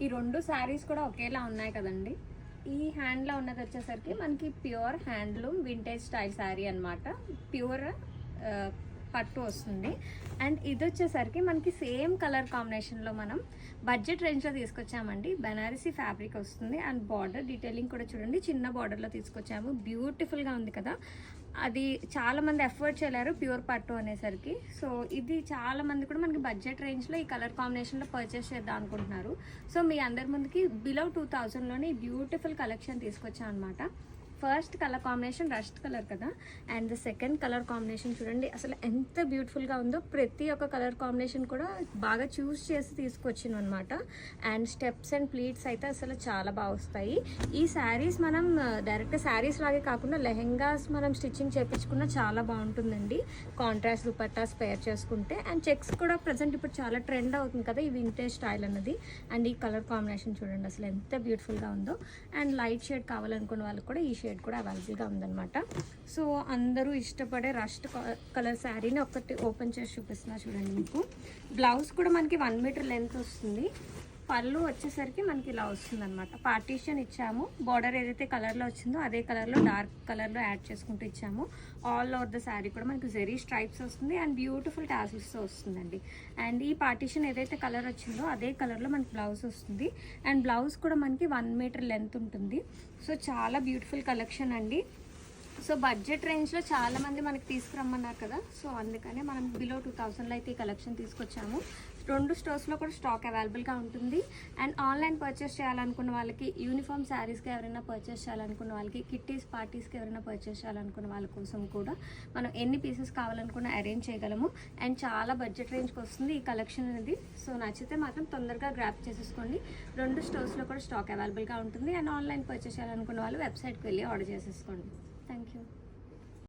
ఈ రెండు శారీస్ కూడా ఒకేలా ఉన్నాయి కదండి. ఈ హ్యాండ్లో ఉన్నది వచ్చేసరికి మనకి pure handloom vintage style sari అనమాట. ప్యూర్ పట్టు వస్తుంది. అండ్ ఇది వచ్చేసరికి మనకి సేమ్ కలర్ కాంబినేషన్లో మనం బడ్జెట్ రేంజ్లో తీసుకొచ్చామండి. బెనారసీ ఫ్యాబ్రిక్ వస్తుంది. అండ్ బార్డర్ డీటెయిలింగ్ కూడా చూడండి, చిన్న బార్డర్లో తీసుకొచ్చాము. బ్యూటిఫుల్గా ఉంది కదా. అది చాలామంది ఎఫర్ట్ చేయలేరు ప్యూర్ పట్టు అనేసరికి. సో ఇది చాలామంది కూడా మనకి బడ్జెట్ రేంజ్లో ఈ కలర్ కాంబినేషన్లో పర్చేస్ చేద్దాం అనుకుంటున్నారు. సో మీ అందరి ముందుకి బిలో 2000లోనే ఈ బ్యూటిఫుల్ కలెక్షన్ తీసుకొచ్చాం అనమాట. First colour combination rust colour కదా. And the second colour combination చూడండి అసలు ఎంత బ్యూటిఫుల్గా ఉందో. ప్రతి ఒక్క కలర్ కాంబినేషన్ కూడా బాగా చూస్ చేసి తీసుకొచ్చింది అనమాట. అండ్ స్టెప్స్ అండ్ ప్లీట్స్ అయితే అసలు చాలా బాగా వస్తాయి. ఈ శారీస్ మనం డైరెక్ట్ శారీస్ లాగే కాకుండా లెహెంగాస్ మనం స్టిచ్చింగ్ చేయించుకున్న చాలా బాగుంటుందండి. కాంట్రాస్ట్ దుపట్టాస్ పేర్ చేసుకుంటే. అండ్ చెక్స్ కూడా ప్రజెంట్ ఇప్పుడు చాలా ట్రెండ్ అవుతుంది కదా ఈ వింటేజ్ స్టైల్ అన్నది. అండ్ ఈ కలర్ కాంబినేషన్ చూడండి అసలు ఎంత బ్యూటిఫుల్గా ఉందో. అండ్ లైట్ షేడ్ కావాలనుకున్న వాళ్ళకి కూడా ఈ షేడ్ కూడా అవైలబుల్గా ఉందన్నమాట. సో అందరూ ఇష్టపడే రస్ట్ కలర్ శారీని ఒకటి ఓపెన్ చేసి చూపిస్తున్నా చూడండి. మీకు బ్లౌజ్ కూడా మనకి 1 మీటర్ లెంత్ వస్తుంది. పళ్ళు వచ్చేసరికి మనకి ఇలా వస్తుంది అనమాట. పార్టీషన్ ఇచ్చాము. బార్డర్ ఏదైతే కలర్లో వచ్చిందో అదే కలర్లో డార్క్ కలర్లో యాడ్ చేసుకుంటూ ఇచ్చాము. ఆల్ ఓవర్ ద శారీ కూడా మనకి జెరీ స్ట్రైప్స్ వస్తుంది. అండ్ బ్యూటిఫుల్ టాసిల్స్తో వస్తుందండి. అండ్ ఈ పార్టీషన్ ఏదైతే కలర్ వచ్చిందో అదే కలర్లో మనకి బ్లౌజ్ వస్తుంది. అండ్ బ్లౌజ్ కూడా మనకి 1 మీటర్ లెంత్ ఉంటుంది. సో చాలా బ్యూటిఫుల్ కలెక్షన్ అండి. సో బడ్జెట్ రేంజ్లో చాలామంది మనకి తీసుకురమ్మన్నారు కదా. సో అందుకనే మనం బిలో 2000లో అయితే ఈ కలెక్షన్ తీసుకొచ్చాము. 2 స్టోర్స్లో కూడా స్టాక్ అవైలబుల్గా ఉంటుంది. అండ్ ఆన్లైన్ పర్చేస్ చేయాలనుకున్న వాళ్ళకి, యూనిఫామ్ శారీస్కి ఎవరైనా పర్చేస్ చేయాలనుకున్న వాళ్ళకి, కిట్టీస్ పార్టీస్కి ఎవరైనా పర్చేస్ చేయాలనుకున్న వాళ్ళ కోసం కూడా మనం ఎన్ని పీసెస్ కావాలనుకున్నా అరేంజ్ చేయగలము. అండ్ చాలా బడ్జెట్ రేంజ్కి వస్తుంది ఈ కలెక్షన్ అనేది. సో నచ్చితే మాత్రం తొందరగా గ్రాప్ చేసేసుకోండి. 2 స్టోర్స్లో కూడా స్టాక్ అవైలబుల్గా ఉంటుంది. అండ్ ఆన్లైన్ పర్చేస్ చేయాలనుకున్న వాళ్ళు వెబ్సైట్కి వెళ్ళి ఆర్డర్ చేసేసుకోండి. Thank you.